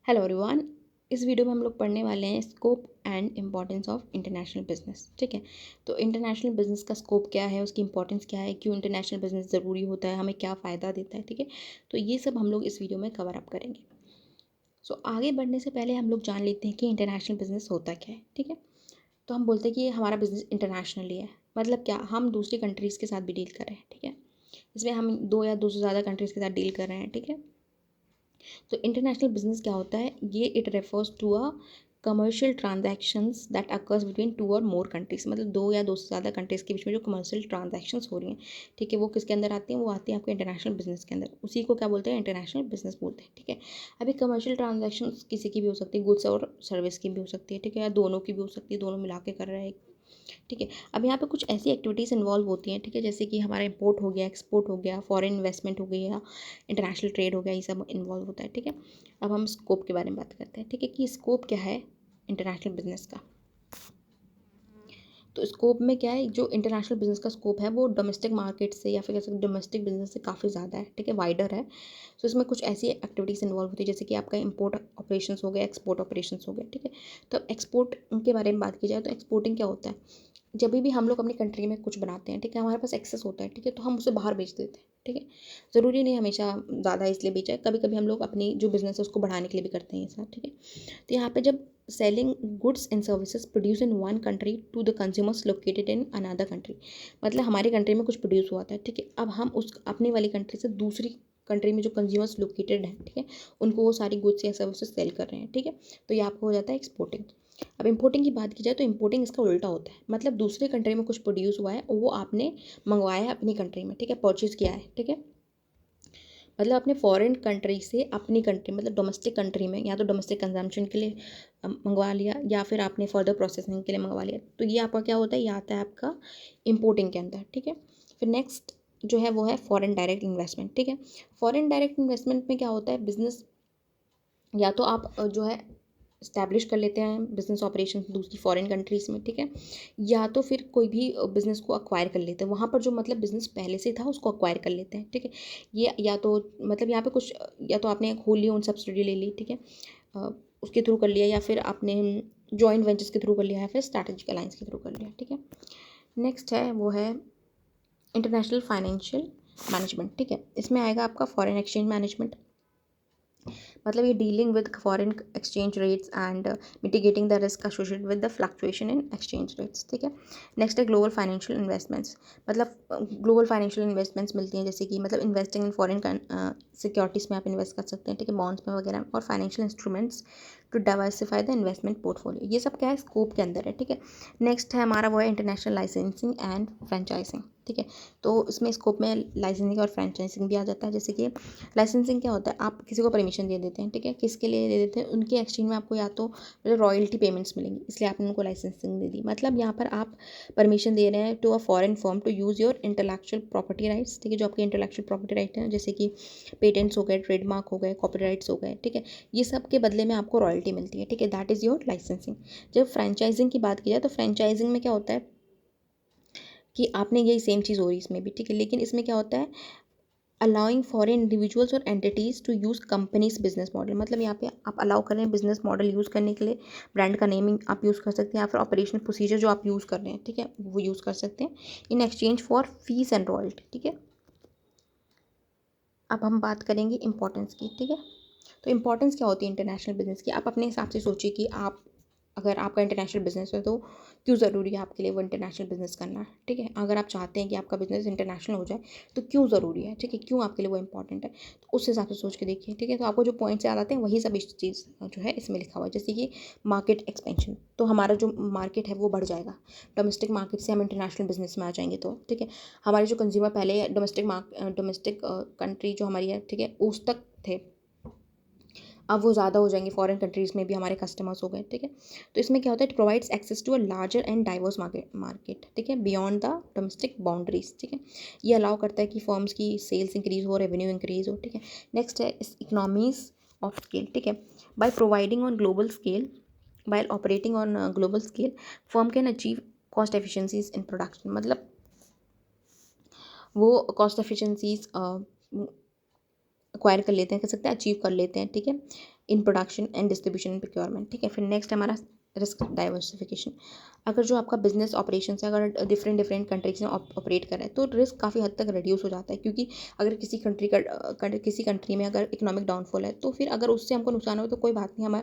Hello everyone. इस video में हम लोग पढ़ने वाले हैं scope and importance of international business. ठीक है, तो इंटरनेशनल बिजनेस का स्कोप क्या है, उसकी इंपॉर्टेंस क्या है, क्यों इंटरनेशनल बिजनेस ज़रूरी होता है, हमें क्या फ़ायदा देता है। ठीक है, तो ये सब हम लोग इस वीडियो में कवर अप करेंगे। सो आगे बढ़ने से पहले हम लोग जान लेते हैं कि इंटरनेशनल बिजनेस होता क्या है। ठीक है, तो हम बोलते हैं कि हमारा बिजनेस इंटरनेशनली है। मतलब क्या, हम दूसरी कंट्रीज़ के साथ भी डील कर रहे हैं। ठीक है, इसमें हम दो या दो से ज़्यादा कंट्रीज़ के साथ डील कर रहे हैं। ठीक है, तो इंटरनेशनल बिजनेस क्या होता है, ये it refers to a commercial transactions that occurs between two और मोर कंट्रीज। मतलब दो या दो से ज़्यादा कंट्रीज़ के बीच में जो कमर्शियल ट्रांजैक्शंस हो रही हैं, ठीक है, वो किसके अंदर आती हैं, वो आती हैं आपके इंटरनेशनल बिजनेस के अंदर। उसी को क्या बोलते हैं, इंटरनेशनल बिजनेस बोलते हैं। ठीक है, अभी कमर्शियल ट्रांजैक्शंस किसी की भी हो सकती है, गुड्स और सर्विस की भी हो सकती है। ठीक है, या दोनों की भी हो सकती है, दोनों मिला के कर रहे हैं। ठीक है, अब यहाँ पे कुछ ऐसी एक्टिविटीज़ इन्वॉल्व होती हैं। ठीक है, जैसे कि हमारा इंपोर्ट हो गया, एक्सपोर्ट हो गया, फॉरेन इन्वेस्टमेंट हो गया, इंटरनेशनल ट्रेड हो गया, ये सब इन्वॉल्व होता है। ठीक है, अब हम स्कोप के बारे में बात करते हैं। ठीक है, कि स्कोप क्या है इंटरनेशनल बिजनेस का। तो स्कोप में क्या है, जो इंटरनेशनल बिजनेस का स्कोप है वो डोमेस्टिक मार्केट से या फिर कह सकते डोमेस्टिक बिजनेस से काफ़ी ज़्यादा है। ठीक है, वाइडर है। तो इसमें कुछ ऐसी एक्टिविटीज़ इन्वॉल्व होती है जैसे कि आपका इंपोर्ट ऑपरेशंस हो गया, एक्सपोर्ट ऑपरेशंस हो गया। ठीक है, तो एक्सपोर्ट के बारे में बात की जाए तो एक्सपोर्टिंग क्या होता है, जब भी हम लोग अपनी कंट्री में कुछ बनाते हैं, ठीक है, हमारे पास एक्सेस होता है। ठीक है, तो हम उसे बाहर बेच देते हैं। ठीक है, ज़रूरी नहीं हमेशा ज़्यादा इसलिए बेचा है, कभी कभी हम लोग अपनी जो बिज़नेस है उसको बढ़ाने के लिए भी करते हैं ये सब। ठीक है, तो यहाँ पे जब selling goods and services produce in one country to the consumers located in another country. मतलब हमारी कंट्री में कुछ प्रोड्यूस हुआ था, ठीक है, अब हम उस अपनी वाली कंट्री से दूसरी कंट्री में जो कंज्यूमर्स लोकेटेड हैं, ठीक है, उनको वो सारी गुड्स या सर्विसेज सेल कर रहे हैं। ठीक है, तो ये आपको हो जाता है एक्सपोर्टिंग। अब इंपोर्टिंग की बात की जाए तो इंपोर्टिंग इसका उल्टा होता है। मतलब दूसरे कंट्री में कुछ प्रोड्यूस हुआ है और वो आपने मंगवाया है अपनी कंट्री में। ठीक है, परचेज किया है। ठीक है, मतलब अपने फॉरेन कंट्री से अपनी कंट्री, मतलब डोमेस्टिक कंट्री में, या तो डोमेस्टिक कंजम्पशन के लिए मंगवा लिया या फिर आपने फर्दर प्रोसेसिंग के लिए मंगवा लिया। तो ये आपका क्या होता है, ये आता है आपका इंपोर्टिंग के अंदर। ठीक है, फिर नेक्स्ट जो है वो है फॉरेन डायरेक्ट इन्वेस्टमेंट। ठीक है, फॉरेन डायरेक्ट इन्वेस्टमेंट में क्या होता है, बिजनेस या तो आप जो है इस्टेब्लिश कर लेते हैं बिजनेस ऑपरेशन दूसरी फॉरेन कंट्रीज़ में। ठीक है, या तो फिर कोई भी बिज़नेस को अक्वायर कर लेते हैं, वहाँ पर जो मतलब बिज़नेस पहले से था उसको अक्वायर कर लेते हैं। ठीक है, ये या तो मतलब यहाँ पे कुछ या तो आपने एक होली ओन सब्सिडी ले ली, ठीक है, अ, उसके थ्रू कर लिया, या फिर आपने जॉइंट वेंचर्स के थ्रू कर लिया, या फिर स्ट्रैटेजिक अलायंस के थ्रू कर लिया। ठीक है, नेक्स्ट है वो है इंटरनेशनल फाइनेंशियल मैनेजमेंट। ठीक है, इसमें आएगा आपका फॉरेन एक्सचेंज मैनेजमेंट। मतलब ये dealing with foreign exchange rates and mitigating the risk associated with the fluctuation in exchange rates. ठीक है, नेक्स्ट है ग्लोबल फाइनेंशियल इन्वेस्टमेंट्स। मतलब ग्लोबल फाइनेंशियल इन्वेस्टमेंट्स मिलती हैं, जैसे कि मतलब इन्वेस्टिंग इन फॉरेन सिक्योरिटीज़ में आप इन्वेस्ट कर सकते हैं। ठीक है, बॉन्ड्स में वगैरह, और financial instruments to diversify the investment portfolio. ये सब क्या है, स्कोप के अंदर है। ठीक है, नेक्स्ट है हमारा वो है इंटरनेशनल लाइसेंसिंग एंड फ्रेंचाइजिंग। ठीक है, तो इसमें स्कोप में लाइसेंसिंग और फ्रेंचाइजिंग भी आ जाता है। जैसे कि लाइसेंसिंग क्या होता है, आप किसी को परमिशन दे देते हैं। ठीक है, किसके लिए दे देते हैं, उनके एक्सचेंज में आपको या तो मतलब रॉयल्टी पेमेंट्स मिलेंगी, इसलिए आपने उनको लाइसेंसिंग दे दी। मतलब यहाँ पर आप परमिशन दे रहे हैं to a foreign firm to use your intellectual property rights. ठीक है, जो आपके इंटेलेक्चुअल प्रॉपर्टी राइट हैं, जैसे कि पेटेंट्स हो गए, ट्रेडमार्क हो गए, कॉपीराइट्स हो गए। ठीक है, ये सब के बदले में आपको रॉयल्टी मिलती है। ठीक है, दैट इज़ योर लाइसेंसिंग। जब फ्रेंचाइजिंग की बात की जाए तो फ्रेंचाइजिंग में क्या होता है कि आपने यही सेम चीज़ हो रही है इसमें भी। ठीक है, लेकिन इसमें क्या होता है, अलाउइंग फॉरेन इंडिविजुअल्स और entities to use companies business model. मतलब यहाँ पे आप अलाउ कर रहे हैं बिजनेस मॉडल यूज़ करने के लिए, ब्रांड का नेमिंग आप यूज़ कर सकते हैं, या फिर ऑपरेशनल प्रोसीजर जो आप यूज़ कर रहे हैं, ठीक है, वो यूज़ कर सकते हैं in exchange for fees and royalty. ठीक है, अब हम बात करेंगे इंपॉर्टेंस की। ठीक है, तो इंपॉर्टेंस क्या होती है इंटरनेशनल बिजनेस की, आप अपने हिसाब से सोचिए कि आप अगर आपका इंटरनेशनल बिजनेस है तो क्यों ज़रूरी है आपके लिए वो इंटरनेशनल बिजनेस करना। ठीक है, अगर आप चाहते हैं कि आपका बिजनेस इंटरनेशनल हो जाए तो क्यों ज़रूरी है। ठीक है, क्यों आपके लिए वो इंपॉर्टेंट है, तो उस हिसाब से सोच के देखिए। ठीक है, तो आपको जो पॉइंट्स याद आते हैं वही सब इस चीज़ जो है इसमें लिखा हुआ है। जैसे कि मार्केट एक्सपेंशन, तो हमारा जो मार्केट है वो बढ़ जाएगा, डोमेस्टिक मार्केट से हम इंटरनेशनल बिजनेस में आ जाएंगे। तो ठीक है, हमारे जो कंज्यूमर पहले डोमेस्टिक कंट्री जो हमारी है, ठीक है, उस तक थे, अब वो ज़्यादा हो जाएंगे, फॉरेन कंट्रीज़ में भी हमारे कस्टमर्स हो गए। ठीक है, तो इसमें क्या होता है, it provides access to a larger and diverse market. ठीक है, बियॉन्ड द डोमेस्टिक बाउंड्रीज। ठीक है, ये अलाउ करता है कि फर्म्स की सेल्स इंक्रीज हो, रेवेन्यू इंक्रीज हो। ठीक है, नेक्स्ट है इकोनॉमीज ऑफ स्केल। ठीक है, by providing on global scale, bye operating on global scale, firm can achieve cost efficiencies in production. मतलब वो कॉस्ट एफिशिएंसीज एक्वायर कर लेते हैं, कह सकते हैं अचीव कर लेते हैं, ठीक है, in production and distribution and procurement, ठीक है। फिर नेक्स्ट हमारा रिस्क डाइवर्सिफिकेशन। अगर जो आपका बिजनेस ऑपरेशन है, अगर डिफरेंट डिफरेंट कंट्रीज में ऑपरेट कर रहा है, तो रिस्क काफ़ी हद तक रिड्यूस हो जाता है, क्योंकि अगर किसी कंट्री में अगर इकोनॉमिक डाउनफॉल है, तो फिर अगर उससे हमको नुकसान हो तो कोई बात नहीं,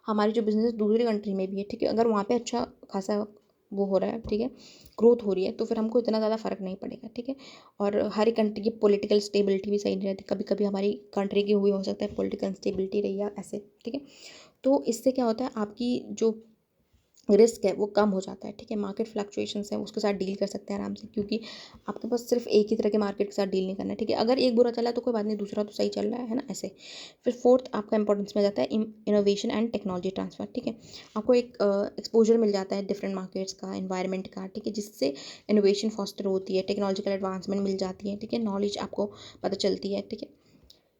हमारी जो बिजनेस दूसरी कंट्री में भी है, ठीक है, अगर वहाँ पे अच्छा खासा वो हो रहा है, ठीक है, ग्रोथ हो रही है, तो फिर हमको इतना ज़्यादा फर्क नहीं पड़ेगा, ठीक है। और हर एक कंट्री की पॉलिटिकल स्टेबिलिटी भी सही नहीं रहती, कभी कभी हमारी कंट्री की हुई हो सकता है पॉलिटिकल स्टेबिलिटी रही है ऐसे, ठीक है। तो इससे क्या होता है, आपकी जो रिस्क है वो कम हो जाता है, ठीक है। मार्केट फ्लक्चुएशंस है उसके साथ डील कर सकते हैं आराम से, क्योंकि आपके पास सिर्फ एक ही तरह के मार्केट के साथ डील नहीं करना है, ठीक है। अगर एक बुरा चला तो कोई बात नहीं, दूसरा तो सही चल रहा है ना, ऐसे। फिर फोर्थ आपका इंपॉर्टेंस में जाता है इनोवेशन एंड टेक्नोलॉजी ट्रांसफर, ठीक है। आपको एक एक्सपोजर मिल जाता है डिफरेंट मार्केट्स का, इन्वायरमेंट का, ठीक है, जिससे इनोवेशन फॉस्टर होती है, टेक्नोलॉजिकल एडवांसमेंट मिल जाती है, ठीक है, नॉलेज आपको पता चलती है, ठीक है।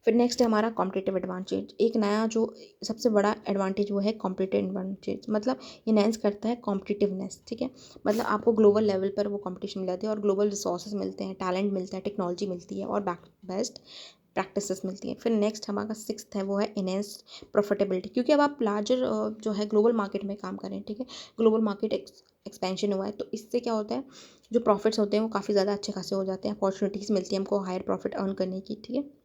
फिर नेक्स्ट है हमारा कॉम्पिटिटिव एडवांटेज। एक नया जो सबसे बड़ा एडवांटेज वो है कॉम्पिटिटिव एडवांटेज, मतलब इनहेंस करता है कॉम्पिटिटिवनेस, ठीक है। मतलब आपको ग्लोबल लेवल पर वो कंपटीशन मिल जाती है और ग्लोबल रिसोर्सेज मिलते हैं, टैलेंट मिलता है, टेक्नोलॉजी मिलती है और बेस्ट प्रैक्टिसेस मिलती हैं। फिर नेक्स्ट हमारा सिक्स्थ है वो है इनहेंस प्रॉफिटेबिलिटी, क्योंकि अब आप लार्जर जो है ग्लोबल मार्केट में काम करें, ठीक है, ग्लोबल मार्केट एक्सपेंशन हुआ है, तो इससे क्या होता है, जो प्रॉफिट्स होते हैं वो काफ़ी ज़्यादा अच्छे खासे हो जाते हैं, अपॉर्चुनिटीज़ मिलती है हमको हायर प्रॉफिट अर्न करने की, ठीक है।